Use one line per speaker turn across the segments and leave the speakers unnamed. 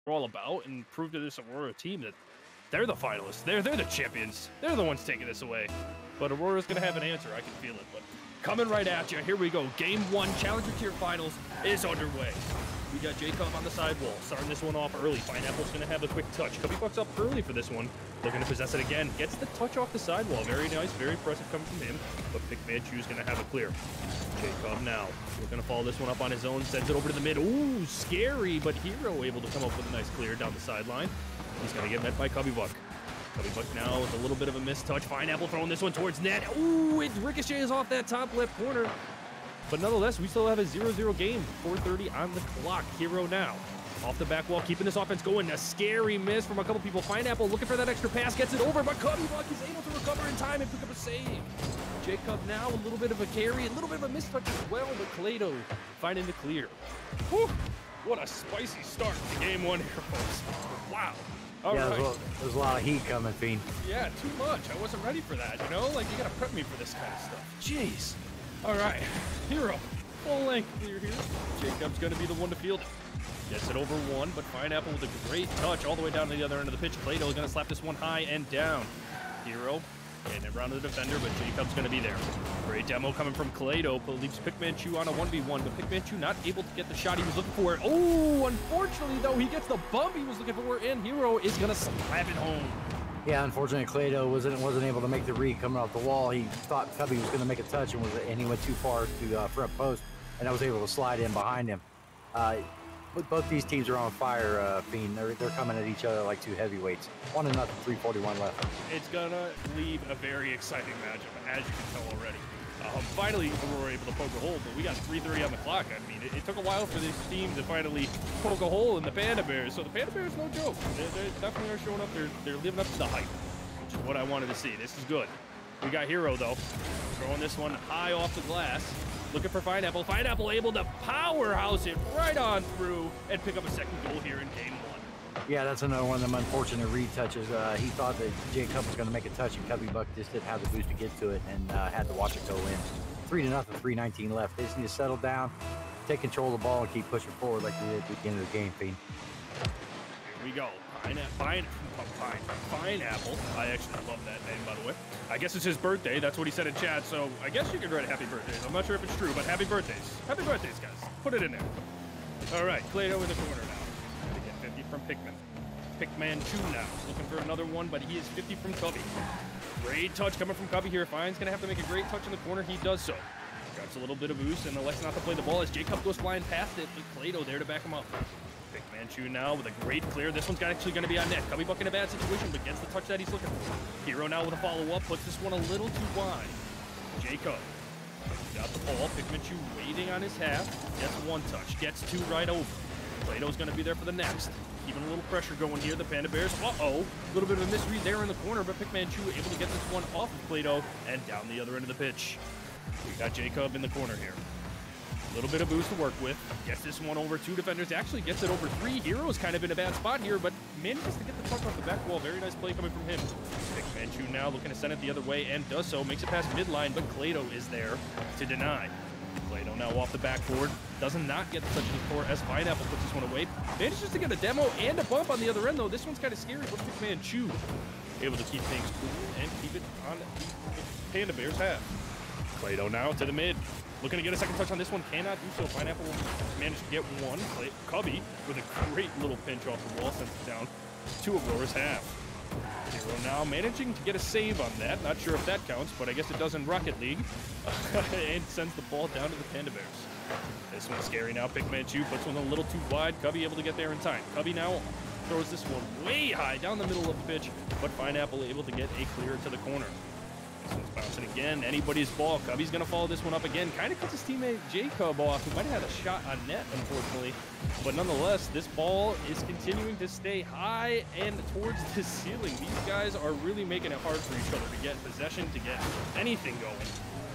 all about and prove to this Aurora team that they're the finalists. They're the champions. They're the ones taking this away. But Aurora's going to have an answer. I can feel it. But coming right at you. Here we go. Game 1, Challenger Tier Finals is underway. We got Jacob on the sidewall, starting this one off early. Pineapple's going to have a quick touch. Cubbybuck's up early for this one. They're going to possess it again. Gets the touch off the sidewall. Very nice, very impressive coming from him. But Pikmanchu's going to have a clear. Jacob now. We're going to follow this one up on his own. Sends it over to the mid. Ooh, scary, but Hero able to come up with a nice clear down the sideline. He's going to get met by Cubbybuck. Cubbybuck now with a little bit of a missed touch. Pineapple throwing this one towards net. Ooh, it ricochets off that top left corner. But nonetheless, we still have a 0-0 game. 4:30 on the clock. Hero now. Off the back wall, keeping this offense going. A scary miss from a couple people. Pineapple looking for that extra pass. Gets it over, but Cubbybuck is able to recover in time and pick up a save. Jacob now, a little bit of a carry. A little bit of a missed touch as well, but Clado finding the clear. Whew, what a spicy start to Game 1 here, folks. Wow. All right.
There's a lot of heat coming, Fiend.
Yeah, too much. I wasn't ready for that, you know? Like, you gotta prep me for this kind of stuff. Jeez. All right. Hero, full length clear here. Jacob's going to be the one to field it. Gets it over one, but Pineapple with a great touch all the way down to the other end of the pitch. Clado is going to slap this one high and down. Hero getting it around the defender, but Jacob's going to be there. Great demo coming from Clado, but leaves Pikmanchu on a 1v1, but Pikmanchu not able to get the shot he was looking for. Oh, unfortunately, though, he gets the bump he was looking for, and Hero is going to slap it home.
Yeah, unfortunately, Clado wasn't able to make the read coming off the wall. He thought Cubby was going to make a touch, and he went too far to front post, and I was able to slide in behind him. Both these teams are on fire, Fiend. They're coming at each other like two heavyweights. 1-0, 3:41 left.
It's gonna leave a very exciting matchup, as you can tell already. Finally, we were able to poke a hole, but we got 3:30 on the clock. I mean, it took a while for this team to finally poke a hole in the Panda Bears. So the Panda Bears, no joke. They definitely are showing up. They're living up to the hype, which is what I wanted to see. This is good. We got Hero, though, throwing this one high off the glass. Looking for Pineapple. Pineapple able to powerhouse it right on through and pick up a second goal here in Game 1.
Yeah, that's another one of them unfortunate read touches. He thought that Jacob was going to make a touch, and Cubbybuck just didn't have the boost to get to it and had to watch it go in. 3-0, 3:19 left. They just need to settle down, take control of the ball, and keep pushing forward like they did at the beginning of the game, Fiend.
Here we go. Pineapple. I actually love that name, by the way. I guess it's his birthday. That's what he said in chat. So I guess you could write happy birthdays. I'm not sure if it's true, but happy birthdays. Happy birthdays, guys. Put it in there. All right, Clado in the corner now. To get 50 from Pikmanchu now. Looking for another one, but he is 50 from Cubby. Great touch coming from Cubby here. Fine's going to have to make a great touch in the corner. He does so. Drops a little bit of boost and elects not to play the ball as Jacob goes flying past it, but Clado there to back him up. Pikmanchu now with a great clear. This one's actually going to be on net. Cubbybuck in a bad situation, but gets the touch that he's looking for. Hero now with a follow-up, puts this one a little too wide. Jacob got the ball. Pikmanchu waiting on his half. Gets one touch. Gets two right over. Clado's going to be there for the next. Keeping a little pressure going here. The Panda Bears. Uh-oh. A little bit of a misread there in the corner, but Pikmanchu able to get this one off of Clado and down the other end of the pitch. We got Jacob in the corner here. A little bit of boost to work with. Gets this one over two defenders. Actually gets it over three. Hero's kind of in a bad spot here, but manages to get the puck off the back wall. Very nice play coming from him. Pikmanchu now looking to send it the other way and does so. Makes it past midline, but Clado is there to deny. Clado now off the backboard. Does not get the touch of the floor as Pineapple puts this one away. Manages to get a demo and a bump on the other end, though. This one's kind of scary, but Pikmanchu able to keep things cool and keep it on the Panda Bears half. Clado now to the mid. Looking to get a second touch on this one. Cannot do so. Pineapple managed to get one. Cubby with a great little pinch off the wall. Sends it down to Aurora's half. Hero now managing to get a save on that. Not sure if that counts, but I guess it does in Rocket League. And sends the ball down to the Panda Bears. This one's scary now. Pikmanchu puts one a little too wide. Cubby able to get there in time. Cubby now throws this one way high down the middle of the pitch, but Pineapple able to get a clear to the corner. This one's bouncing again. Anybody's ball. Cubby's going to follow this one up again. Kind of cuts his teammate Jacob off, who might have had a shot on net, unfortunately. But nonetheless, this ball is continuing to stay high and towards the ceiling. These guys are really making it hard for each other to get possession, to get anything going.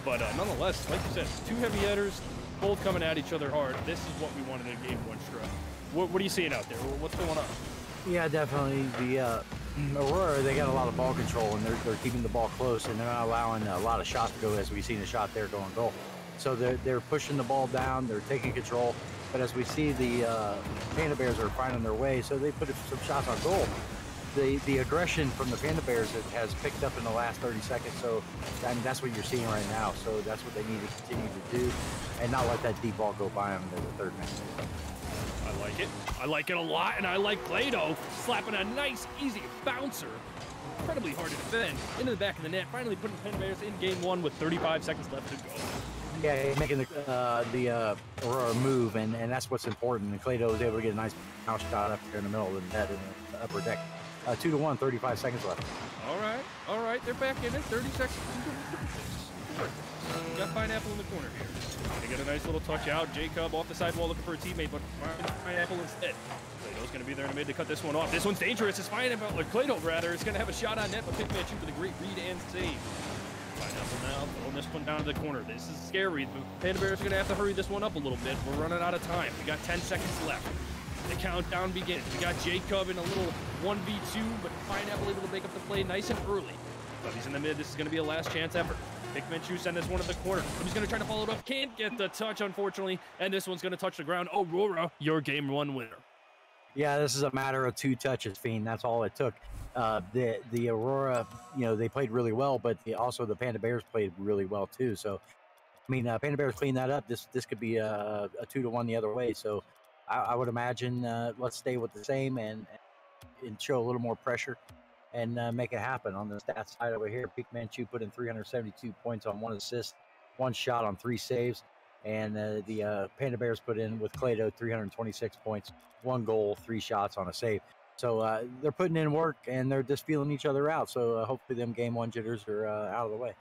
But nonetheless, like you said, two heavy hitters, both coming at each other hard. This is what we wanted in Game 1 strut. What are you seeing out there? What's going on?
Yeah, definitely. The Aurora, they got a lot of ball control, and they're keeping the ball close, and they're not allowing a lot of shots to go, as we've seen a shot there going goal. So they're pushing the ball down, they're taking control, But as we see, the Panda Bears are finding their way, so they put some shots on goal. The aggression from the Panda Bears has picked up in the last 30 seconds, so I mean, that's what you're seeing right now. So that's what they need to continue to do, and not let that deep ball go by them in the third man.
I like it. I like it a lot, and I like Clado slapping a nice, easy bouncer. Incredibly hard to defend into the back of the net. Finally putting Panda Bears in game one with 35 seconds left to go.
Yeah, making the Aurora move, and that's what's important. And Clado was able to get a nice bounce shot up there in the middle of the net in the upper deck. 2-1, 35 seconds left.
All right, they're back in it. 30 seconds. Got Pineapple in the corner here. They get a nice little touch out. Jacob off the sidewall looking for a teammate, but Pineapple instead. Clado's going to be there in the mid to cut this one off. This one's dangerous. It's Pineapple, or Clado rather. It's going to have a shot on net, but Pikman Chew with a great read and save. Pineapple now throwing this one down to the corner. This is scary. The Panda Bears are going to have to hurry this one up a little bit. We're running out of time. We got 10 seconds left. The countdown begins. We got Jacob in a little 1v2, but Pineapple able to make up the play nice and early. But he's in the mid. This is going to be a last chance effort. Pikman Chew send this one to the corner. He's going to try to follow it up. Can't get the touch, unfortunately. And this one's going to touch the ground. Aurora, your game one winner.
Yeah, this is a matter of 2 touches, Fiend. That's all it took. The Aurora, they played really well, but also the Panda Bears played really well too. So, I mean, Panda Bears cleaned that up. This could be a 2-1 the other way. So, I would imagine let's stay with the same and show a little more pressure and make it happen. On the stats side over here, Pikman Chew put in 372 points on 1 assist, 1 shot on 3 saves. And the Panda Bears put in with Clado 326 points, 1 goal, 3 shots on a save. So they're putting in work and they're just feeling each other out. So hopefully them game 1 jitters are out of the way.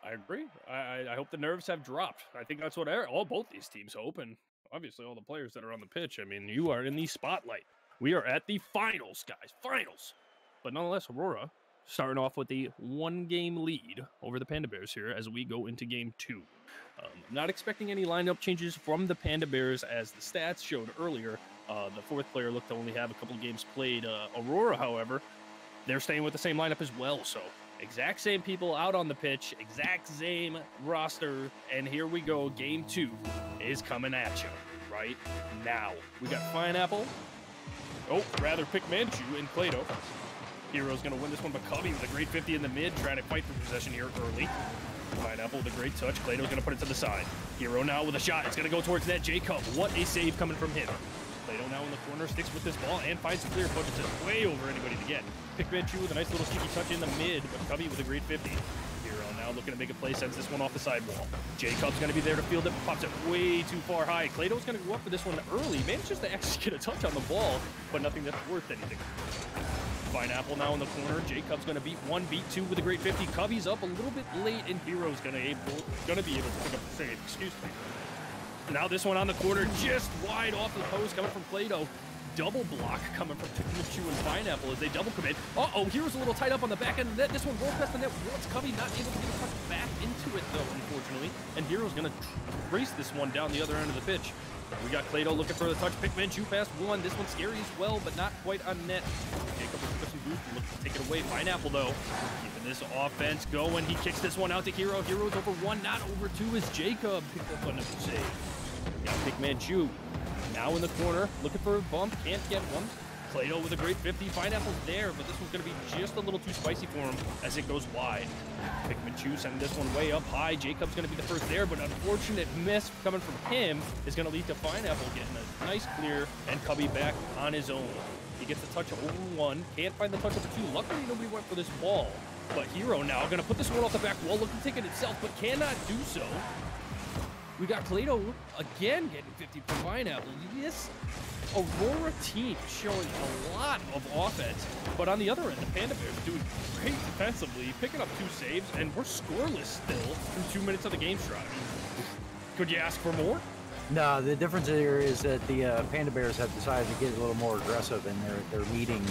I agree. I hope the nerves have dropped. I think that's what both these teams hope, and obviously all the players that are on the pitch. I mean, you are in the spotlight. We are at the finals, guys. Finals. But nonetheless, Aurora starting off with a 1-game lead over the Panda Bears here as we go into game 2. Not expecting any lineup changes from the Panda Bears as the stats showed earlier. The 4th player looked to only have a couple of games played. Aurora, however, they're staying with the same lineup as well. So exact same people out on the pitch, exact same roster. And here we go. Game 2 is coming at you right now. We got Pineapple. Pikman Chew and Clado. Hero's going to win this one, but Cubby with a great 50 in the mid, trying to fight for possession here early. Pineapple with a great touch. Clado's going to put it to the side. Hero now with a shot. It's going to go towards net. Jacob, what a save coming from him. Clado now in the corner, sticks with this ball, and finds a clear punch. It's way over anybody to get. Pikman Chew with a nice little sneaky touch in the mid, but Cubby with a great 50. Hero now looking to make a play, sends this one off the sidewall. Jacob's going to be there to field it, pops it way too far high. Clado's going to go up for this one early. Manages to actually get a touch on the ball, but nothing that's worth anything. Pineapple now in the corner. Jacob's going to beat 2 with a great 50. Cubby's up a little bit late, and Hero's going to be able to pick up the save. Excuse me. Now this one on the corner, just wide off the post, coming from Clado. Double block coming from Pikman Chew and Pineapple as they double commit. Hero's a little tight up on the back end of the net. This one rolls past the net once. Cubby not able to get a touch back into it, though, unfortunately. And Hero's going to race this one down the other end of the pitch. We got Clado looking for the touch. Pikman Chew past 1. This one's scary as well, but not quite on net. Jacob looking for some boost and looking to take it away. Pineapple, though, keeping this offense going. He kicks this one out to Hero. Hero's over 1, not over 2 as Jacob picked up another save. Got Pikman Chew now in the corner, looking for a bump. Can't get one. Clado with a great 50. Pineapple's there, but this one's going to be just a little too spicy for him as it goes wide. Pikman Chew sending this one way up high. Jacob's going to be the first there, but unfortunate miss coming from him is going to lead to Pineapple getting a nice clear and Cubby back on his own. He gets the touch over 1. Can't find the touch over 2. Luckily, nobody went for this ball. But Hero now going to put this one off the back wall, looking to take it itself, but cannot do so. We got Clado again getting 50 for Pineapple. This Aurora team showing a lot of offense, but on the other end, the Panda Bears doing great defensively, picking up 2 saves, and we're scoreless still from 2 minutes of the game stretch. Could you ask for more?
No, the difference here is that the Panda Bears have decided to get a little more aggressive, and they're meeting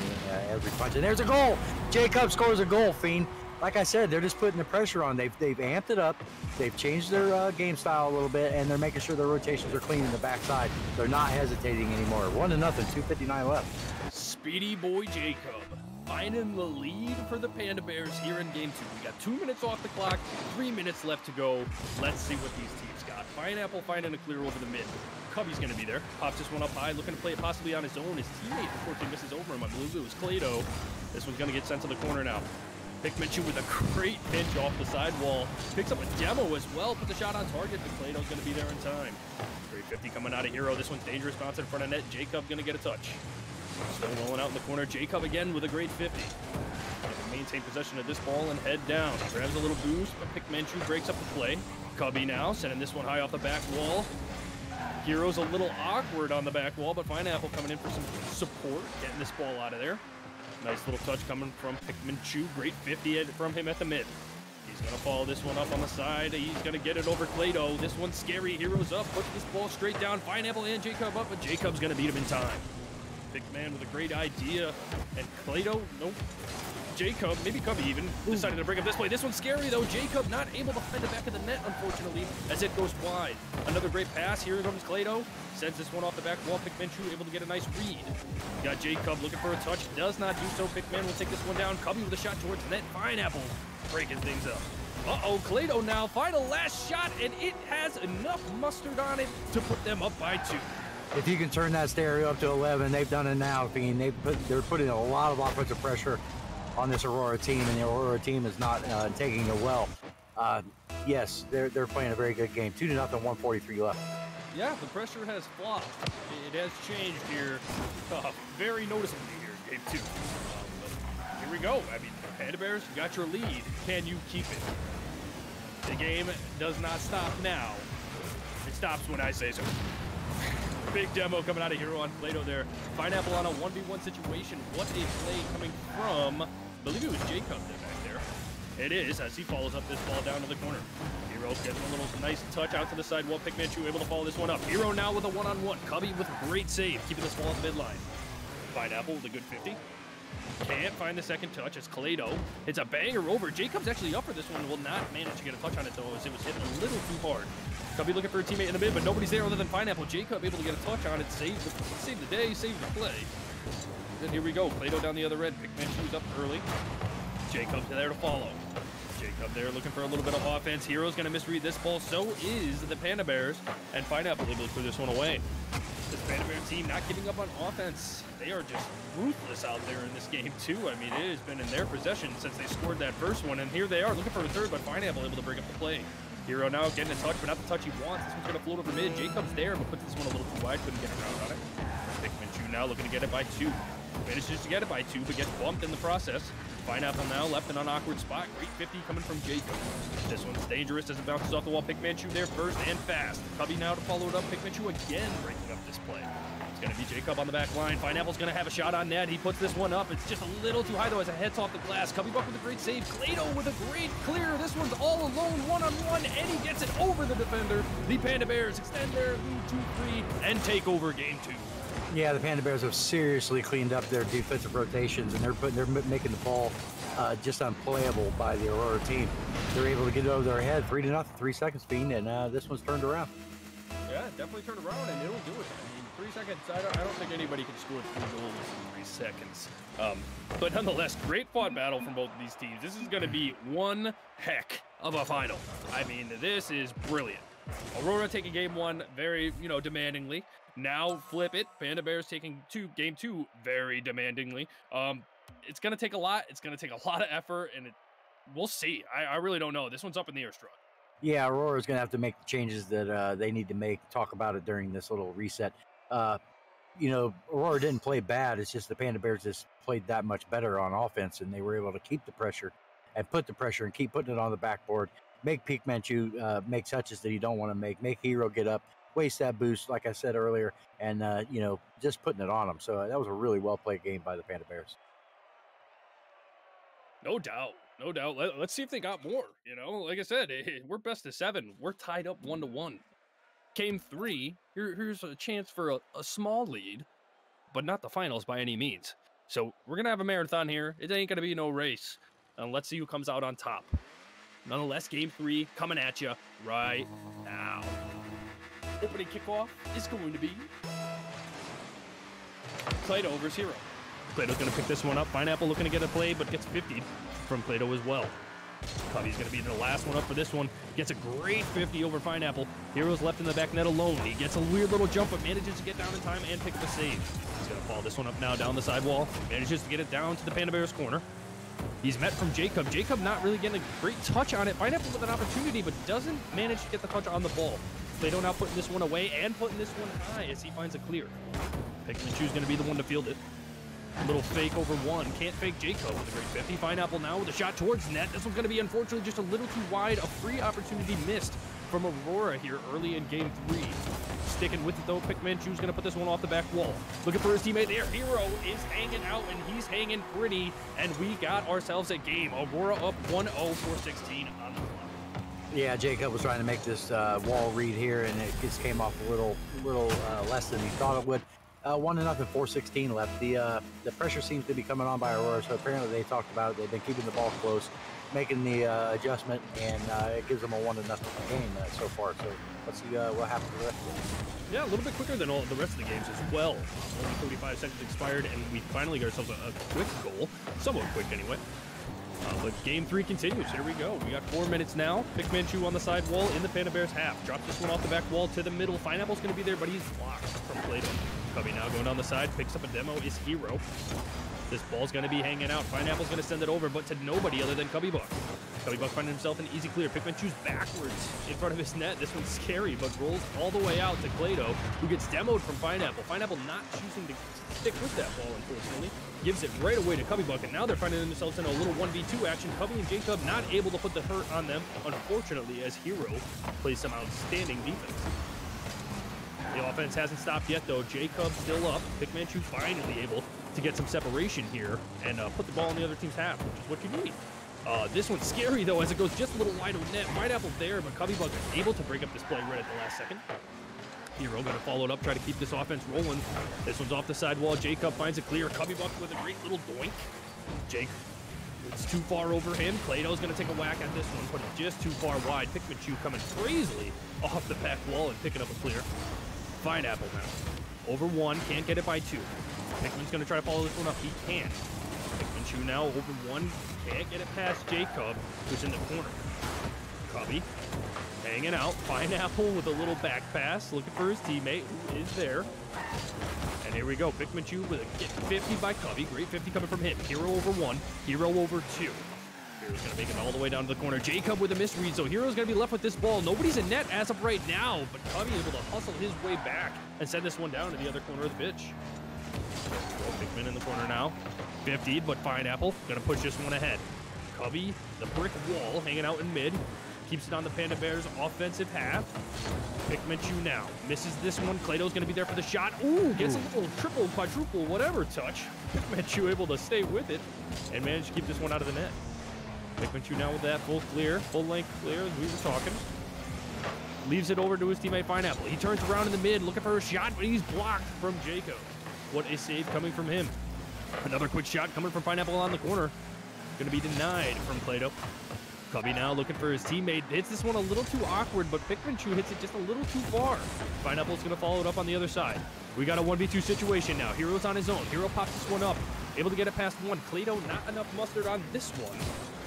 every punch. And there's a goal! Jacob scores a goal, Fiend. Like I said, they're just putting the pressure on. They've amped it up. They've changed their game style a little bit, and they're making sure their rotations are clean in the backside. They're not hesitating anymore. 1-0, 2:59 left.
Speedy boy Jacob finding the lead for the Panda Bears here in game 2. We got 2 minutes off the clock, 3 minutes left to go. Let's see what these teams got. Pineapple finding a clear over the mid. Cubby's going to be there. Pops this one up high, looking to play it possibly on his own. His teammate, unfortunately, misses over him. I believe it was Clado. This one's going to get sent to the corner now. Pikminchu with a great pinch off the sidewall. Picks up a demo as well. Puts a shot on target, but Clado's going to be there in time. Great 50 coming out of Hero. This one's dangerous. Bounce in front of net. Jacob going to get a touch. Still rolling out in the corner. Jacob again with a great 50. Maintain possession of this ball and head down. Grabs a little boost, but Pikminchu breaks up the play. Cubby now sending this one high off the back wall. Hero's a little awkward on the back wall, but Pineapple coming in for some support, getting this ball out of there. Nice little touch coming from Pikminchu. Great 50 from him at the mid. He's going to follow this one up on the side. He's going to get it over Clado. This one's scary. Hero's up. Puts this ball straight down. Pineapple and Jacob up, but Jacob's going to beat him in time. Big man with a great idea. And Clado, nope. Jacob, maybe Cubby even, decided to bring up this play. This one's scary, though. Jacob not able to find the back of the net, unfortunately, as it goes wide. Another great pass. Here comes Clado. Sends this one off the back wall. Pikminchu able to get a nice read. Got Jacob looking for a touch. Does not do so. Pikman will take this one down. Cubby with a shot towards net. Pineapple breaking things up. Uh-oh, Clado now. Final last shot, and it has enough mustard on it to put them up by 2.
If you can turn that stereo up to 11, they've done it now. I mean, they're putting a lot of offensive pressure on this Aurora team, and the Aurora team is not taking it well. Yes, they're playing a very good game. 2-0, 1:43 left.
Yeah, the pressure has flopped. It has changed here, very noticeably here in game 2. But here we go. I mean, Panda Bears, you got your lead. Can you keep it? The game does not stop now. It stops when I say so. Big demo coming out of Hero on Clado there. Pineapple on a 1v1 situation. What a play coming from, I believe it was Jacob there back there. It is, as he follows up this ball down to the corner. Hero getting a little nice touch out to the sidewall. Pikminchu able to follow this one up. Hero now with a one-on-one. Cubby with a great save, keeping this ball at the midline. Pineapple with a good 50. Can't find the second touch as Clado. It's a banger over. Jacob's actually up for this one. Will not manage to get a touch on it, though, as it was hitting a little too hard. Cubby looking for a teammate in the mid, but nobody's there other than Pineapple. Jacob able to get a touch on it. Save the day, save the play. Then here we go. Clado down the other end. Pikminchu's up early. Jacob's there to follow. Jacob there looking for a little bit of offense. Hero's going to misread this ball. So is the Panda Bears. And Pineapple able to clear this one away. This Panda Bear team not giving up on offense. They are just ruthless out there in this game, too. I mean, it has been in their possession since they scored that first one. And here they are looking for a third, but Pineapple able to bring up the play. Hero now getting a touch, but not the touch he wants. This one's going to float over mid. Jacob's there, but puts this one a little too wide. Couldn't get around on it. Pikminchu now looking to get it by 2. Manages to get it by 2, but gets bumped in the process. Pineapple now left in an awkward spot. Great 50 coming from Jacob. This one's dangerous as it bounces off the wall. Pikminchu there first and fast. Cubby now to follow it up. Pikminchu again breaking up this play. It's going to be Jacob on the back line. Pineapple's going to have a shot on net. He puts this one up. It's just a little too high, though, as it heads off the glass. Cubby Buck with a great save. Clado with a great clear. This one's all alone, one-on-one, and he gets it over the defender. The Panda Bears extend their lead 2-3 and take over game 2.
Yeah, the Panda Bears have seriously cleaned up their defensive rotations, and they're making the ball just unplayable by the Aurora team. They're able to get it over their head, 3-0, 3 seconds, Fiend, and this one's turned around.
Yeah, definitely turned around, and it'll do it. I mean, 3 seconds, I don't think anybody can score 3 goals in 3 seconds. But nonetheless, great fought battle from both of these teams. This is going to be one heck of a final. I mean, this is brilliant. Aurora taking game 1 very, demandingly. Now flip it. Panda Bears taking game 2 very demandingly. It's going to take a lot. It's going to take a lot of effort, and we'll see. I really don't know. This one's up in the air, Struck.
Yeah, Aurora's going to have to make the changes that they need to make. Talk about it during this little reset. Aurora didn't play bad. It's just the Panda Bears just played that much better on offense, and they were able to keep the pressure and put the pressure and keep putting it on the backboard. Make Pikminchu make touches that you don't want to make. Make Hero get up, waste that boost, like I said earlier, and, just putting it on them. So that was a really well-played game by the Panda Bears.
No doubt. No doubt. Let's see if they got more. Like I said, we're best of 7. We're tied up 1-1. Game 3, here's a chance for a small lead, but not the finals by any means. So we're going to have a marathon here. It ain't going to be no race. And let's see who comes out on top. Nonetheless, game 3 coming at you right now. Opening kickoff is going to be Clado versus Hero. Clayto's going to pick this one up. Pineapple looking to get a play, but gets 50 from Clayto as well. Cubby's going to be the last one up for this one. Gets a great 50 over Pineapple. Hero's left in the back net alone. He gets a weird little jump, but manages to get down in time and pick up a save. He's going to follow this one up now down the sidewall. Manages to get it down to the Panda Bears corner. He's met from Jacob. Jacob not really getting a great touch on it. Pineapple with an opportunity, but doesn't manage to get the touch on the ball. Clayto now putting this one away and putting this one high as he finds a clear. Pikmin-Chu's going to be the one to field it. Little fake over one. Can't fake Jacob with a great 50. Pineapple now with a shot towards net. This one's going to be, unfortunately, just a little too wide. A free opportunity missed from Aurora here early in game 3. Sticking with it, though. Pikmin-Chu's going to put this one off the back wall. Looking for his teammate there. Hero is hanging out, and he's hanging pretty. And we got ourselves a game. Aurora up 1-0 for 16 on the clock.
Yeah, Jacob was trying to make this wall read here, and it just came off a little less than he thought it would. 1-0, 4:16 left. The pressure seems to be coming on by Aurora, so apparently they talked about it. They've been keeping the ball close, making the adjustment, and it gives them a 1-0 game so far. So let's see what happens to the rest of the game.
Yeah, a little bit quicker than all the rest of the games as well. Only 45 seconds expired, and we finally got ourselves a quick goal. Somewhat quick, anyway. But game 3 continues. Here we go. We got 4 minutes now. Pikmin-Chu on the side wall in the Panda Bears half. Drop this one off the back wall to the middle. Pineapple's going to be there, but he's blocked from Clayto. Cubby now going down the side. Picks up a demo. Is Hero. This ball's going to be hanging out. Pineapple's going to send it over, but to nobody other than Cubby Buck. Cubby Buck finding himself an easy clear. Pikmin-Chu's backwards in front of his net. This one's scary, but rolls all the way out to Clayto, who gets demoed from Pineapple. Pineapple not choosing to stick with that ball, unfortunately. Gives it right away to Cubby Buck, and now they're finding themselves in a little 1v2 action. Cubby and Jacob not able to put the hurt on them, unfortunately, as Hero plays some outstanding defense. The offense hasn't stopped yet, though. Jacob still up. Pikmin-Chu finally able to get some separation here and put the ball in the other team's half, which is what you need. This one's scary, though, as it goes just a little wide of net. Pineapple there, but Cubby Buck is able to break up this play right at the last second. Hero going to follow it up, try to keep this offense rolling. This one's off the sidewall. Jacob finds a clear. Cubby Buck with a great little doink. Jake, it's too far over him. Clayto's going to take a whack at this one, but it's just too far wide. Pikmin-Chu coming crazily off the back wall and picking up a clear. Pineapple now. Over 1, can't get it by 2. Pikmin's going to try to follow this one up. He can. Pikmin-Chu now over 1, can't get it past Jacob, who's in the corner. Cubby hanging out. Pineapple with a little back pass, looking for his teammate, who is there. And here we go. Pikmin-Chu with a get 50 by Cubby. Great 50 coming from him. Hero over 1, Hero over 2. Hero's going to make it all the way down to the corner. Jacob with a misread, so Hero's going to be left with this ball. Nobody's in net as of right now, but Cubby able to hustle his way back and send this one down to the other corner of the pitch. Pikmin in the corner now. 50'd, but Pineapple going to push this one ahead. Cubby, the brick wall, hanging out in mid. Keeps it on the Panda Bears offensive half. Pikmin-Chu now. Misses this one. Clayto's going to be there for the shot. Ooh, gets a little triple, quadruple, whatever touch. Pikmin-Chu able to stay with it and manage to keep this one out of the net. Pikmin-Chu now with that full clear, full length clear, as we were talking. Leaves it over to his teammate Pineapple. He turns around in the mid, looking for a shot, but he's blocked from Jacob. What a save coming from him. Another quick shot coming from Pineapple on the corner. Going to be denied from Clayto. Cubby now looking for his teammate. Hits this one a little too awkward, but Pikmin-Chu hits it just a little too far. Pineapple's going to follow it up on the other side. We got a 1v2 situation now. Hero's on his own. Hero pops this one up. Able to get it past 1. Clayto not enough mustard on this one.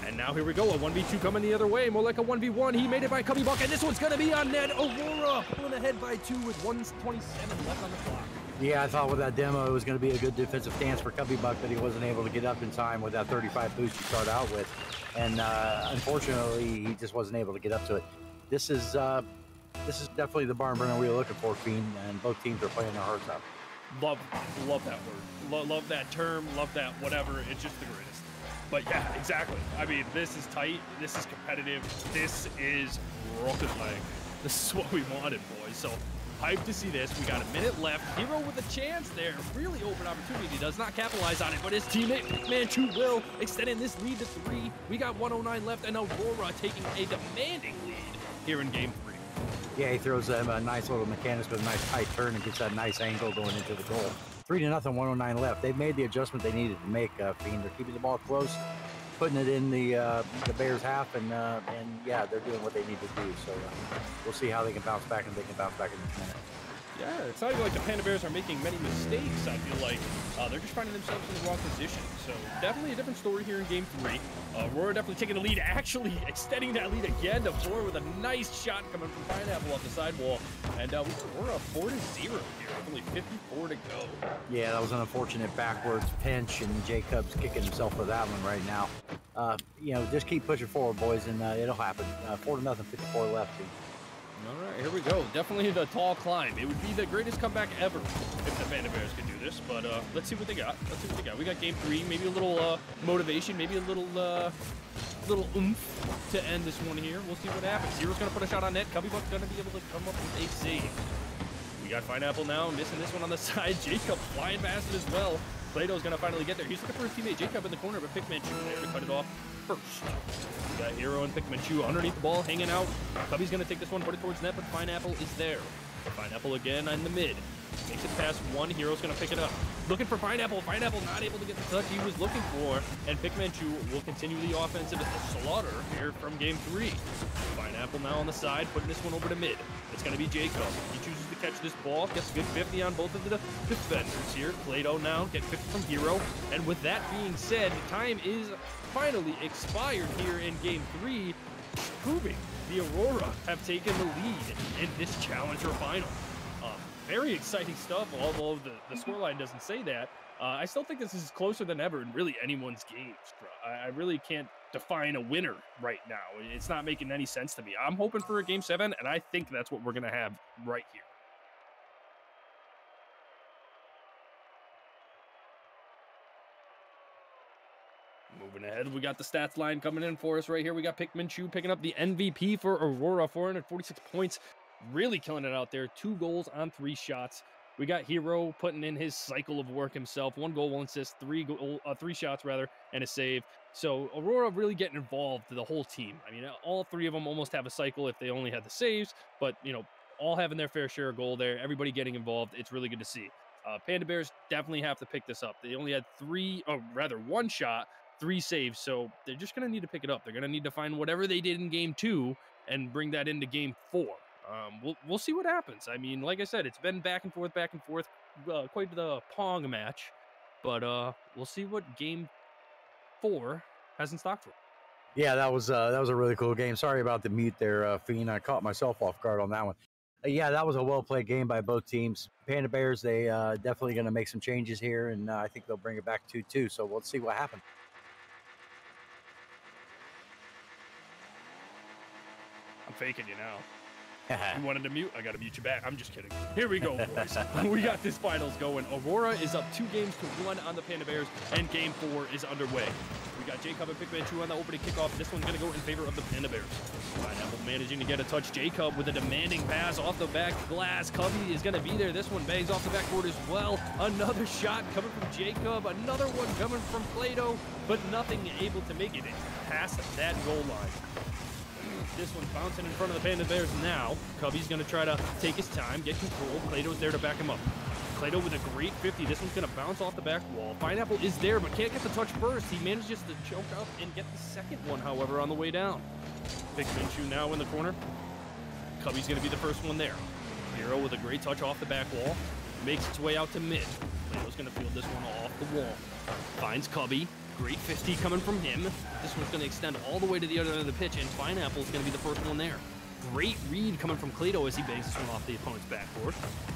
And now here we go. A 1v2 coming the other way. More like a 1v1. He made it by Cubby Buck, and this one's going to be on net. Aurora pulling ahead by 2 with 1:27 left on the clock.
Yeah, I thought with that demo it was going to be a good defensive stance for Cubby Buck, but he wasn't able to get up in time with that 35 boost you start out with. And unfortunately, he just wasn't able to get up to it. This is definitely the barn burner we were looking for, Fiend, and both teams are playing their hearts out.
Love that word. Love that term. Love that whatever. It's just the greatest. But yeah, exactly. I mean, this is tight. This is competitive. This is rocket leg. This is what we wanted, boys. So hyped to see this. We got a minute left. Hero with a chance there. Really open opportunity. Does not capitalize on it, but his teammate Pikmin-Chu will, extending this lead to 3. We got 1:09 left, and Aurora taking a demanding lead here in game 3.
Yeah, he throws them a nice little mechanics with a nice tight turn and gets that nice angle going into the goal. 3-0, 1:09 left. They've made the adjustment they needed to make, Fiend. They're keeping the ball close, putting it in the Bears half, and yeah, they're doing what they need to do. So we'll see how they can bounce back, and they can bounce back in this minute.
Yeah, it's not even like the Panda Bears are making many mistakes, I feel like. They're just finding themselves in the wrong position. So definitely a different story here in Game 3. Aurora definitely taking the lead, actually extending that lead again to 4 with a nice shot coming from Pineapple off the sidewall. And we're up 4-0 here, only 54 to go.
Yeah, that was an unfortunate backwards pinch, and Jacob's kicking himself for that one right now. You know, just keep pushing forward, boys, and it'll happen. 4-0, 54 left.
All right, here we go. Definitely the tall climb. It would be the greatest comeback ever if the Panda Bears could do this. But let's see what they got. We got Game 3. Maybe a little motivation. Maybe a little oomph to end this one here. We'll see what happens. Hero's going to put a shot on net. Cubbybuck's going to be able to come up with a save. We got Pineapple now missing this one on the side. Jacob flying past it as well. Plato's going to finally get there. He's looking for his teammate Jacob in the corner, but Pikmin there to cut it off first. We got Hero and Pikmin underneath the ball, hanging out. Cubby's going to take this one, put it towards net, but Pineapple is there. Pineapple again in the mid. Makes it past one. Hero's going to pick it up. Looking for Pineapple. Pineapple not able to get the touch he was looking for. And Pikmin will continue the offensive slaughter here from Game 3. Pineapple now on the side, putting this one over to mid. It's going to be Jacob. He chooses to catch this ball. Gets a good 50 on both of the defenders here. Plato now get 50 from Hero. And with that being said, time is finally expired here in Game 3, proving the Aurora have taken the lead in this Challenger final. Very exciting stuff, although the scoreline doesn't say that. I still think this is closer than ever in really anyone's games. I really can't define a winner right now. It's not making any sense to me. I'm hoping for a Game 7, and I think that's what we're going to have right here. Moving ahead, we got the stats line coming in for us right here. We got Pikmin picking up the MVP for Aurora, 446 points. Really killing it out there. 2 goals on 3 shots. We got Hero putting in his cycle of work himself. 1 goal, 1 assist, 3 shots rather, and a save. So Aurora really getting involved, the whole team. I mean, all 3 of them almost have a cycle if they only had the saves, but you know, all having their fair share of goal there. Everybody getting involved. It's really good to see. Panda Bears definitely have to pick this up. They only had 1 shot, 3 saves, so they're just going to need to pick it up. They're going to need to find whatever they did in Game 2 and bring that into Game 4. We'll see what happens. I mean, like I said, it's been back and forth, quite the Pong match. But we'll see what Game 4 has in stock for.
Yeah, that was a really cool game. Sorry about the mute there, Fiend. I caught myself off guard on that one. Yeah, that was a well-played game by both teams. Panda Bears, they definitely going to make some changes here, and I think they'll bring it back 2-2. So we'll see what happens.
I'm faking you now. You wanted to mute? I got to mute you back. I'm just kidding. Here we go, boys. We got this finals going. Aurora is up 2-1 on the Panda Bears, and Game 4 is underway. We got Jacob and Pikmin on the opening kickoff. This one's going to go in favor of the Panda Bears. Pineapple managing to get a touch. Jacob with a demanding pass off the back glass. Cubby is going to be there. This one bangs off the backboard as well. Another shot coming from Jacob. Another one coming from Plato, but nothing able to make it past that goal line. This one's bouncing in front of the Panda Bears now. Cubby's going to try to take his time, get control. Plato's there to back him up. Plato with a great 50. This one's going to bounce off the back wall. Pineapple is there, but can't get the touch first. He manages to choke up and get the second one, however, on the way down. Pikmin now in the corner. Cubby's going to be the first one there. Hero with a great touch off the back wall. Makes its way out to mid. Plato's going to field this one off the wall. Finds Cubby. Great 50 coming from him. This one's going to extend all the way to the other end of the pitch, and Pineapple's going to be the first one there. Great read coming from Clado as he bangs this one off the opponent's backboard.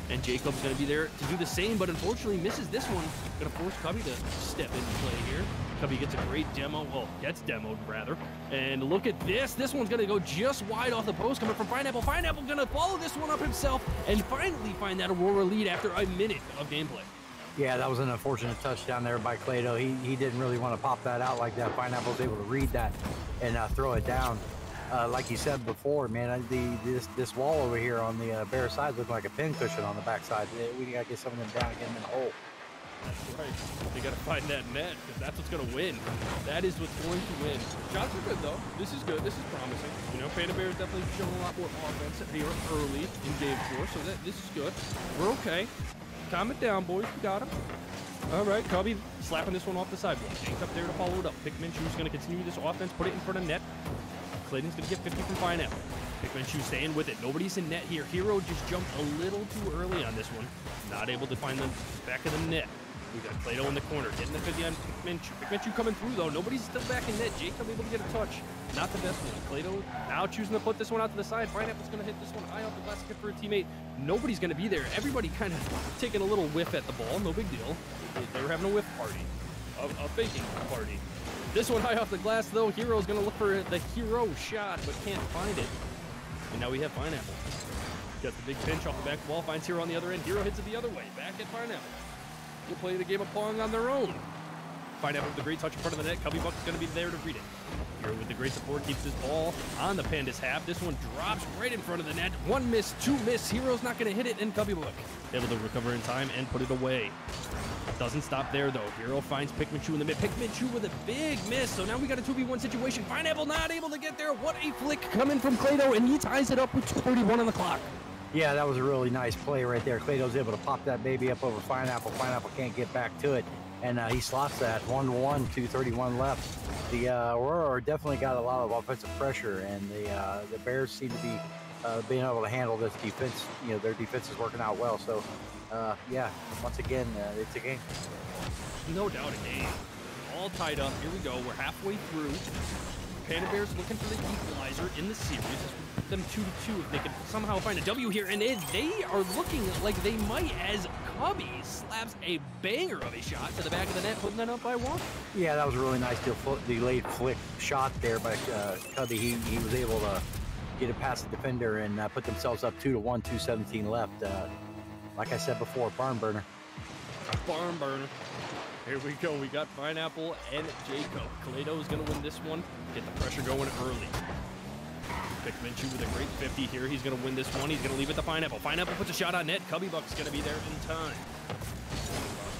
And Jacob's going to be there to do the same, but unfortunately misses this one. Going to force Cubby to step into play here. Cubby gets a great demo, well, gets demoed rather. And look at this. This one's going to go just wide off the post coming from Pineapple. Pineapple going to follow this one up himself and finally find that Aurora lead after a minute of gameplay.
Yeah, that was an unfortunate touchdown there by Clado. He didn't really want to pop that out like that. Pineapple was able to read that and throw it down. Like you said before, man, this wall over here on the Bear side looking like a pin cushion on the backside. We got to get some of them down and get them in the hole.
That's right. They got to find that net because that's what's going to win. That is what's going to win. Shots are good, though. This is good. This is promising. You know, Panda Bears definitely showing a lot more offense here early in Game 4, so this is good. We're okay. Calm it down, boys. We got him. All right, Cubby slapping this one off the sidewalk. Jake's up there to follow it up. Pikmin going to continue this offense, put it in front of net. Clayton's going to get 50 from Pineapple. Pikmin staying with it. Nobody's in net here. Hero just jumped a little too early on this one. Not able to find the back of the net. We got Plato in the corner, getting the 50 on Pickmanchu. Pickmanchu coming through, though. Nobody's still back in net. Jacob able to get a touch. Not the best one. Plato now choosing to put this one out to the side. Pineapple's going to hit this one high off the glass for a teammate. Nobody's going to be there. Everybody kind of taking a little whiff at the ball. No big deal. They were having a whiff party. A faking party. This one high off the glass, though. Hero's going to look for the hero shot, but can't find it. And now we have Pineapple. Got the big pinch off the back wall. Finds Hero on the other end. Hero hits it the other way. Back at Pineapple. We'll play the game of Pong on their own. Pineapple with the great touch in front of the net. Cubby Buck's going to be there to read it. Hero with the great support keeps this ball on the Pandas half. This one drops right in front of the net. One miss, two miss. Hero's not going to hit it, and Cubby Buck able to recover in time and put it away. Doesn't stop there, though. Hero finds Pickmanchu in the mid. Pickmanchu with a big miss, so now we got a 2v1 situation. Pineapple not able to get there. What a flick coming from Clado, and he ties it up with 2:31 on the clock.
Yeah, that was a really nice play right there. Clado's able to pop that baby up over Pineapple. Pineapple can't get back to it, and he slots that 1-1, 2:31 left. The Aurora definitely got a lot of offensive pressure, and the Bears seem to be being able to handle this defense. You know, their defense is working out well. So, yeah, once again, it's a game.
No doubt a game. All tied up. Here we go. We're halfway through. Panda Bears looking for the equalizer in the series. This would put them 2-2 if they could somehow find a W here. And they are looking like they might, as Cubby slaps a banger of a shot to the back of the net, putting that up by 1.
Yeah, that was a really nice delayed flick shot there by Cubby. He was able to get it past the defender and put themselves up 2-1, 2:17 left. Like I said before, barn burner.
Barn burner. Here we go. We got Pineapple and Jacob. Clado is going to win this one. Get the pressure going early. Pickmanchu with a great 50 here. He's going to win this one. He's going to leave it to Pineapple. Pineapple puts a shot on net. Cubby Buck's going to be there in time.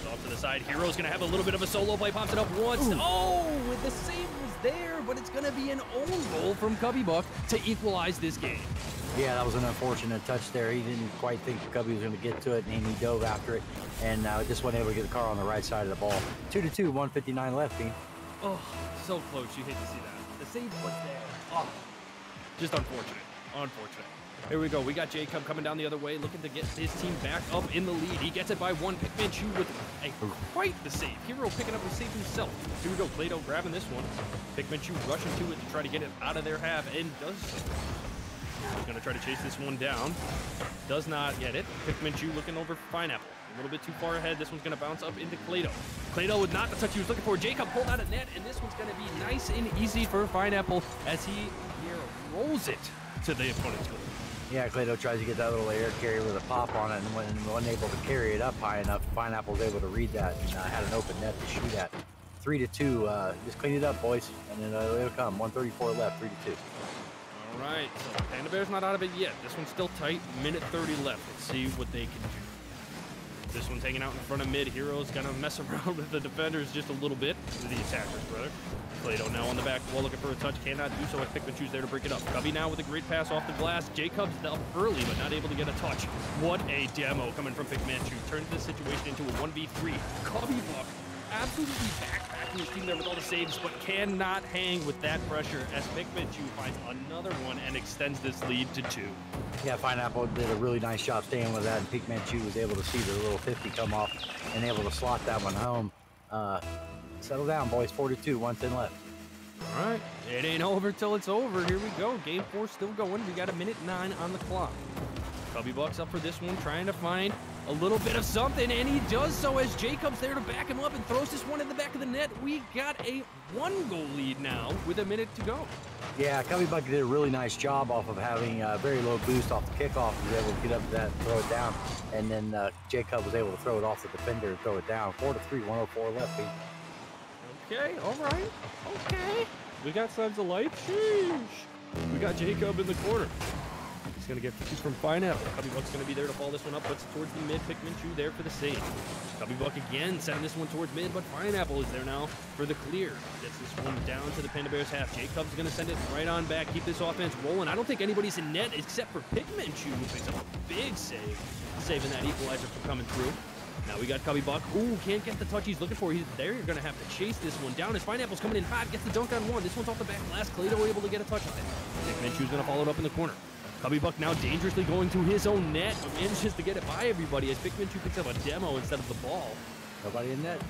Off to the side. Hero's going to have a little bit of a solo play. Pops it up once. Ooh. Oh, the save was there, but it's going to be an own goal from Cubby Buck to equalize this game.
Yeah, that was an unfortunate touch there. He didn't quite think Cubby was going to get to it, and he dove after it, and just wasn't able to get the car on the right side of the ball. 2-2, 1:59 left, team.
Oh, so close. You hate to see that. The save was there. Oh, just unfortunate. Unfortunate. Here we go. We got Jacob coming down the other way, looking to get his team back up in the lead. He gets it by 1. Pickmanchu with quite the save. Hero picking up the save himself. Here we go. Clado grabbing this one. Pickmanchu rushing to it to try to get it out of their half, and does so. He's going to try to chase this one down. Does not get it. Pickmanchu looking over for Pineapple. A little bit too far ahead. This one's going to bounce up into Clado. Clado with not the touch he was looking for. Jacob pulled out a net, and this one's going to be nice and easy for Pineapple as he rolls it to the opponent's goal.
Yeah, Clado tries to get that little air carrier with a pop on it, and wasn't able to carry it up high enough. Pineapple was able to read that and had an open net to shoot at. 3-2. Just clean it up, boys, and then it'll come. 1:34 left. 3-2.
All right, so Panda Bear's not out of it yet. This one's still tight. Minute 30 left. Let's see what they can do. This one's hanging out in front of mid. Hero's gonna mess around with the defenders just a little bit. The attackers, brother. Clado now on the back wall looking for a touch. Cannot do so as Pickmanchu's there to break it up. Cubby now with a great pass off the glass. Jacob's up early, but not able to get a touch. What a demo coming from Pickmanchu. Turns this situation into a 1v3. Cubby Buck absolutely backpacking his team there with all the saves, but cannot hang with that pressure as Pickmanchu finds another one and extends this lead to 2.
Yeah, Pineapple did a really nice job staying with that, and Pickmanchu was able to see the little 50 come off and able to slot that one home. Settle down, boys. 4-2, 1:10 left.
All right, it ain't over till it's over. Here we go. Game 4 still going. We got a minute 9 on the clock. Cubby Buck's up for this one, trying to find a little bit of something, and he does so as Jacob's there to back him up and throws this one in the back of the net. We got a 1-goal lead now with a minute to go.
Yeah, Cubby Buck did a really nice job off of having a very low boost off the kickoff. He was able to get up to that and throw it down, and then Jacob was able to throw it off the defender and throw it down. 4-3, 1:04 left, Pete.
Okay, all right, okay. We got signs of life. Sheesh. We got Jacob in the corner. He's going to get 50 from Pineapple. Cubby Buck's going to be there to follow this one up. Puts it towards the mid. Pickmanchu there for the save. Cubby Buck again sending this one towards mid, but Pineapple is there now for the clear. Gets this one down to the Panda Bears half. Jacob's going to send it right on back. Keep this offense rolling. I don't think anybody's in net except for Pickmanchu, who picks up a big save. Saving that equalizer from coming through. Now we got Cubby Buck. Ooh, can't get the touch he's looking for. He's there. You're going to have to chase this one down as Pineapple's coming in hot. Gets the dunk on one. This one's off the back glass. Clado able to get a touch on it. Pickmanchu's going to follow it up in the corner. Cubby Buck now dangerously going to his own net, but manages to get it by everybody as Pickmanchu picks up a demo instead of the ball.
Nobody in net.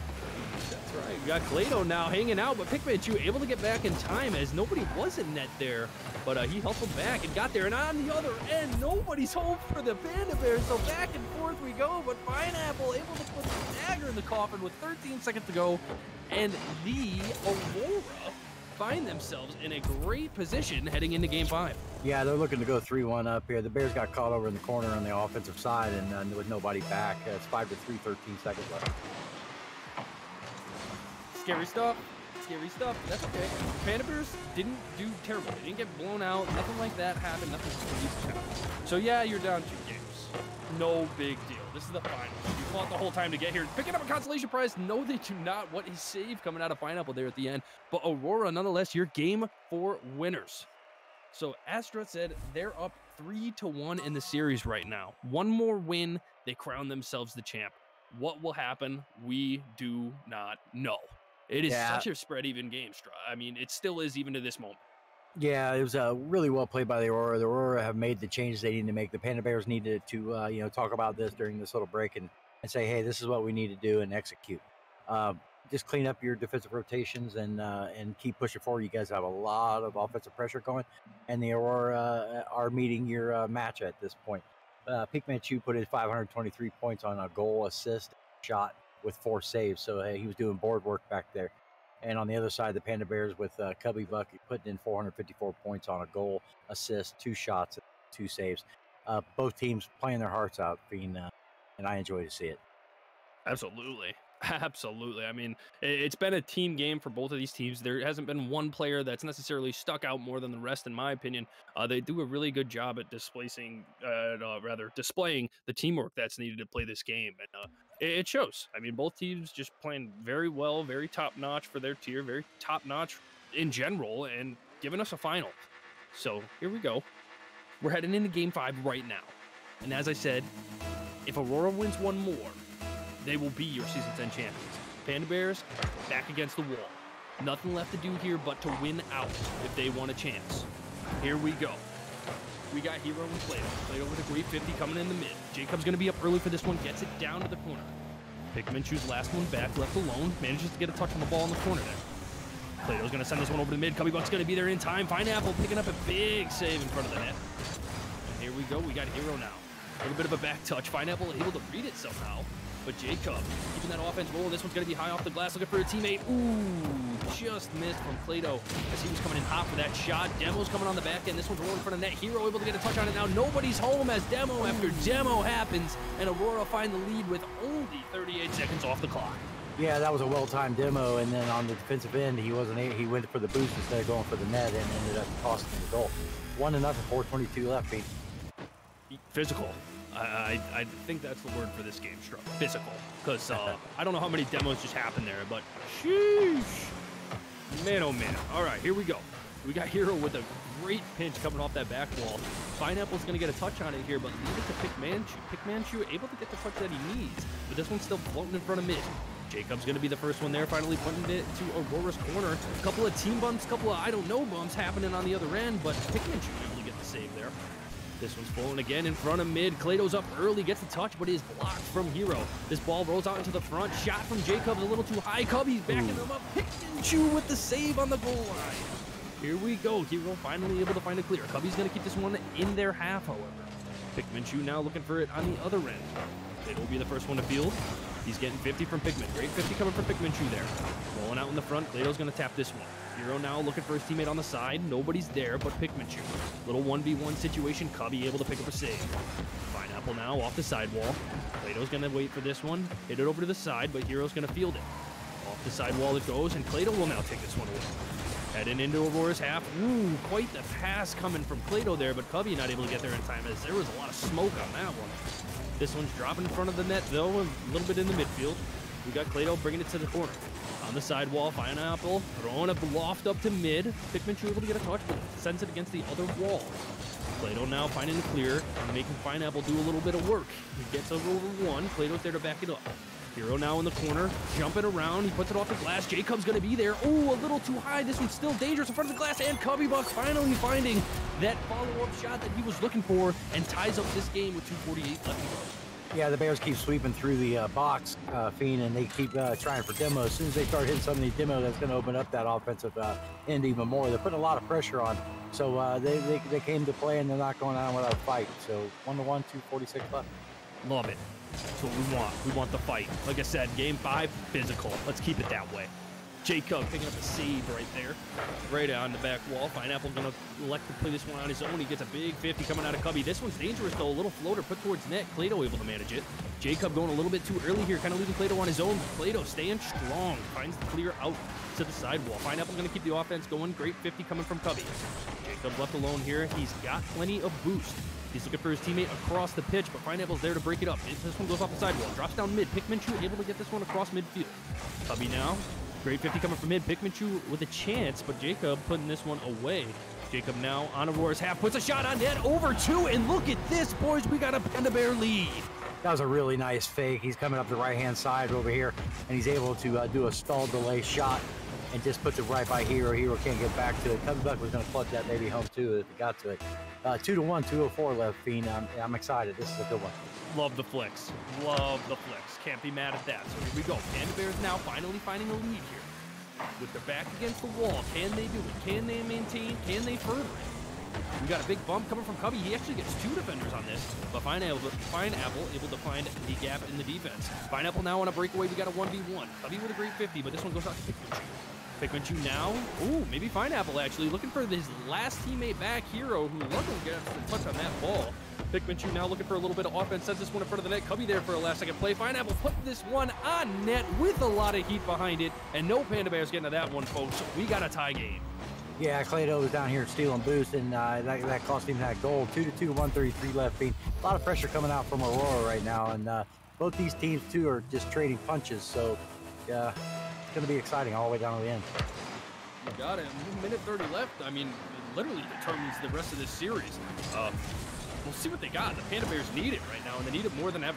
That's right. We got Clado now hanging out, but Pikmin able to get back in time as nobody was in net there. But he hustled back and got there. And on the other end, nobody's home for the Panda Bears. So back and forth we go. But Pineapple able to put the dagger in the coffin with 13 seconds to go. And the Aurora find themselves in a great position heading into Game 5.
Yeah, they're looking to go 3-1 up here. The Bears got caught over in the corner on the offensive side, and with nobody back, it's 5-3, 13 seconds left.
Scary stuff. Scary stuff. That's okay. Panda Bears didn't do terrible. They didn't get blown out. Nothing like that happened. Nothing. So yeah, you're down 2 games. No big deal. This is the finals. You fought the whole time to get here. Picking up a consolation prize. No, they do not. What a save coming out of Pineapple there at the end. But Aurora, nonetheless, your Game 4 winners. So Astra said they're up 3-1 in the series right now. One more win, they crown themselves the champ. What will happen? We do not know. It is such a spread even game, Stra. I mean, it still is even to this moment.
Yeah, it was really well played by the Aurora. The Aurora have made the changes they need to make. The Panda Bears needed to talk about this during this little break and say, hey, this is what we need to do and execute. Just clean up your defensive rotations and keep pushing forward. You guys have a lot of offensive pressure going, and the Aurora are meeting your match at this point. Pikmin put in 523 points on a goal, assist, shot with 4 saves. So he was doing board work back there. And on the other side, the Panda Bears with Cubby Buck putting in 454 points on a goal, assist, 2 shots, 2 saves. Both teams playing their hearts out, and I enjoy to see it.
Absolutely. Absolutely. I mean, it's been a team game for both of these teams. There hasn't been one player that's necessarily stuck out more than the rest, in my opinion. They do a really good job at displaying the teamwork that's needed to play this game. And it shows. I mean, both teams just playing very well, very top-notch for their tier, very top-notch in general, and giving us a final. So here we go. We're heading into Game 5 right now. And as I said, if Aurora wins one more, they will be your season's end champions. Panda Bears, back against the wall. Nothing left to do here but to win out if they want a chance. Here we go. We got Hero and Plato. Plato with a great 50 coming in the mid. Jacob's going to be up early for this one. Gets it down to the corner. Pikmin last one back, left alone. Manages to get a touch on the ball in the corner there. Plato's going to send this one over the mid. Cubby Buck's going to be there in time. Pineapple picking up a big save in front of the net. And here we go. We got Hero now. A little bit of a back touch. Pineapple able to read it somehow. But Jacob keeping that offense rolling. This one's going to be high off the glass, looking for a teammate. Ooh, just missed from Plato as he was coming in hot for that shot. Demo's coming on the back end. This one's rolling in front of net. Hero able to get a touch on it now. Nobody's home as demo after demo happens. And Aurora find the lead with only 38 seconds off the clock.
Yeah, that was a well-timed demo. And then on the defensive end, he he went for the boost instead of going for the net and ended up costing the goal. 1-0, 4:22 left, Pete.
Physical. I think that's the word for this game, Struck. Physical. Because I don't know how many demos just happened there, but sheesh. Man, oh man. All right, here we go. We got Hero with a great pinch coming off that back wall. Pineapple's going to get a touch on it here, but leave it to Pikmin able to get the touch that he needs. But this one's still floating in front of mid. Jacob's going to be the first one there, finally putting it to Aurora's corner. A couple of team bumps, couple of I don't know bumps happening on the other end, but Pikmin able to get the save there. This one's falling again in front of mid. Clado's up early, gets the touch, but is blocked from Hero. This ball rolls out into the front. Shot from Jacobs a little too high. Cubby's backing them up. Pikmin with the save on the goal line. Here we go. Hero finally able to find a clear. Cubby's going to keep this one in their half, however. Pikmin now looking for it on the other end. Clado will be the first one to field. He's getting 50 from Pikmin. Great 50 coming from Pikmin there. Rolling out in the front. Clado's going to tap this one. Hero now looking for his teammate on the side. Nobody's there but Pikmin. Little 1v1 situation. Cubby able to pick up a save. Pineapple now off the sidewall. Clado's going to wait for this one. Hit it over to the side, but Hero's going to field it. Off the sidewall it goes, and Clado will now take this one away. Heading into Aurora's half. Ooh, quite the pass coming from Clado there, but Cubby not able to get there in time as there was a lot of smoke on that one. This one's dropping in front of the net, though, a little bit in the midfield. We got Clado bringing it to the corner. On the sidewall, Pineapple throwing a loft up to mid. Pikmin able to get a touch, but sends it against the other wall. Clado now finding the clear and making Pineapple do a little bit of work. He gets over one. Clado's there to back it up. Hero now in the corner, jumping around. He puts it off the glass. Jacob's going to be there. Oh, a little too high. This one's still dangerous in front of the glass. And Cubby Buck finally finding that follow-up shot that he was looking for and ties up this game with 2:48 left to go.
Yeah, the Bears keep sweeping through the box, Fiend, and they keep trying for demo. As soon as they start hitting some of these demo, that's going to open up that offensive end even more. They're putting a lot of pressure on. So they came to play, and they're not going on without a fight. So 1-1, 2:46 left.
Love it. That's what we want. We want the fight. Like I said, game 5, physical. Let's keep it that way. Jacob picking up a save right there. Right on the back wall. Pineapple going to elect to play this one on his own. He gets a big 50 coming out of Cubby. This one's dangerous, though. A little floater put towards net. Clado able to manage it. Jacob going a little bit too early here, kind of leaving Clado on his own. Clado staying strong. Finds the clear out to the sidewall. Pineapple going to keep the offense going. Great 50 coming from Cubby. Jacob left alone here. He's got plenty of boost. He's looking for his teammate across the pitch, but Pineapple's there to break it up. This one goes off the sidewall. Drops down mid. Pikminchu able to get this one across midfield. Cubby now. Great 50 coming from mid. Pikminchu with a chance, but Jacob putting this one away. Jacob now on Aurora's half. Puts a shot on net. Over 2, and look at this, boys. We got a Panda Bear lead.
That was a really nice fake. He's coming up the right-hand side over here, and he's able to do a stall delay shot and just puts it right by Hero. Hero can't get back to it. Cubby Buck was going to clutch that maybe home, too, if he got to it. 2-1, 2:04 left, Fiend. I'm excited. This is a good one.
Love the flicks. Love the flicks. Can't be mad at that. So here we go. Panda Bears now finally finding a lead here. With their back against the wall, can they do it? Can they maintain? Can they further it? We got a big bump coming from Cubby. He actually gets 2 defenders on this, but Pineapple able to find the gap in the defense. Pineapple now on a breakaway. We got a 1v1. Cubby with a great 50, but this one goes out to Pikminchu. Pikminchu now. Ooh, maybe Pineapple actually looking for his last teammate back, Hero, who luckily gets a touch on that ball. Pikminchu now looking for a little bit of offense. Sends this one in front of the net. Cubby there for a last second play. Pineapple put this one on net with a lot of heat behind it, and no Panda Bears getting to that one, folks. We got a tie game.
Yeah, Clado was down here stealing boost, and that cost him that goal. 2-2, 133 left. Fiend. A lot of pressure coming out from Aurora right now, and both these teams too are just trading punches. So it's going to be exciting all the way down to the end.
You got it. Minute 30 left. I mean, it literally determines the rest of this series. We'll see what they got. The Panda Bears need it right now, and they need it more than ever.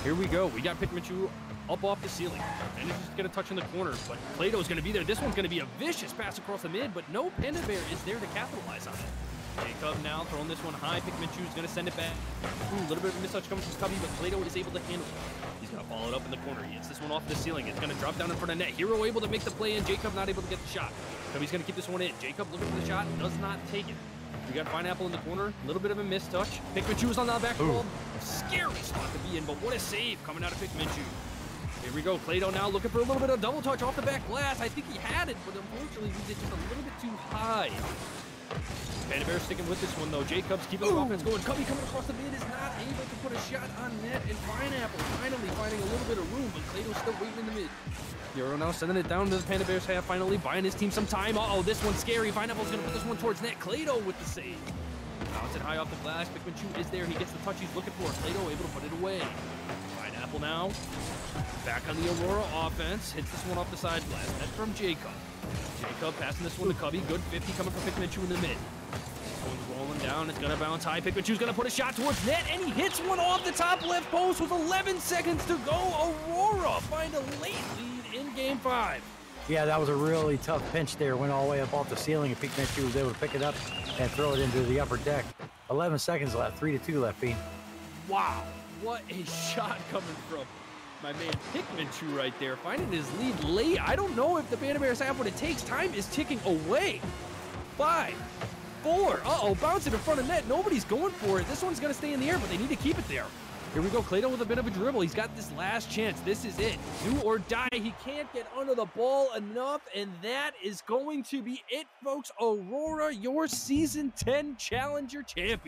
Here we go. We got Pikminchu up off the ceiling. And he's just going to touch in the corner, but Clado's going to be there. This one's going to be a vicious pass across the mid, but no Panda Bear is there to capitalize on it. Jacob now throwing this one high. Pikminchu is going to send it back. Ooh, a little bit of a mistouch coming from Cubby, but Clado is able to handle it. He's going to follow it up in the corner. He hits this one off the ceiling. It's going to drop down in front of net. Hero able to make the play, and Jacob not able to get the shot. Cubby's going to keep this one in. Jacob looking for the shot, does not take it. We got Pineapple in the corner. A little bit of a mistouch. Pikminchu is on the back wall. Scary spot to be in, but what a save coming out of Pikminchu. Here we go. Clado now looking for a little bit of double touch off the back glass. I think he had it, but unfortunately he did just a little bit too high. Panda Bear sticking with this one, though. Jacobs keeping the offense going. Cubby coming across the mid is not able to put a shot on net, and Pineapple finally finding a little bit of room, but Clado's still waiting in the mid. Hero now sending it down to the Panda Bears half, finally buying his team some time. Uh-oh, this one's scary. Pineapple's going to put this one towards net. Clado with the save. Bounce it high off the glass. Pikminchu is there. He gets the touch he's looking for. Clado able to put it away. Pineapple now back on the Aurora offense. Hits this one off the side glass. That's from Jacob. Jacob passing this one to Cubby. Good 50 coming from Pikminchu in the mid. This one's rolling down. It's going to bounce high. Pikminchu's going to put a shot towards net, and he hits one off the top left post with 11 seconds to go. Aurora find a late lead in Game 5.
Yeah, that was a really tough pinch there. Went all the way up off the ceiling, and Pikminchu was able to pick it up and throw it into the upper deck. 11 seconds left. 3-2 left, Fiend.
Wow, what a shot coming from my man Pikminchu right there. Finding his lead late. I don't know if the Panda Bears have what it takes. Time is ticking away. 5, 4. Uh-oh, bouncing in front of net. Nobody's going for it. This one's going to stay in the air, but they need to keep it there. Here we go. Clado with a bit of a dribble. He's got this last chance. This is it. Do or die. He can't get under the ball enough, and that is going to be it, folks. Aurora, your Season 10 Challenger champion.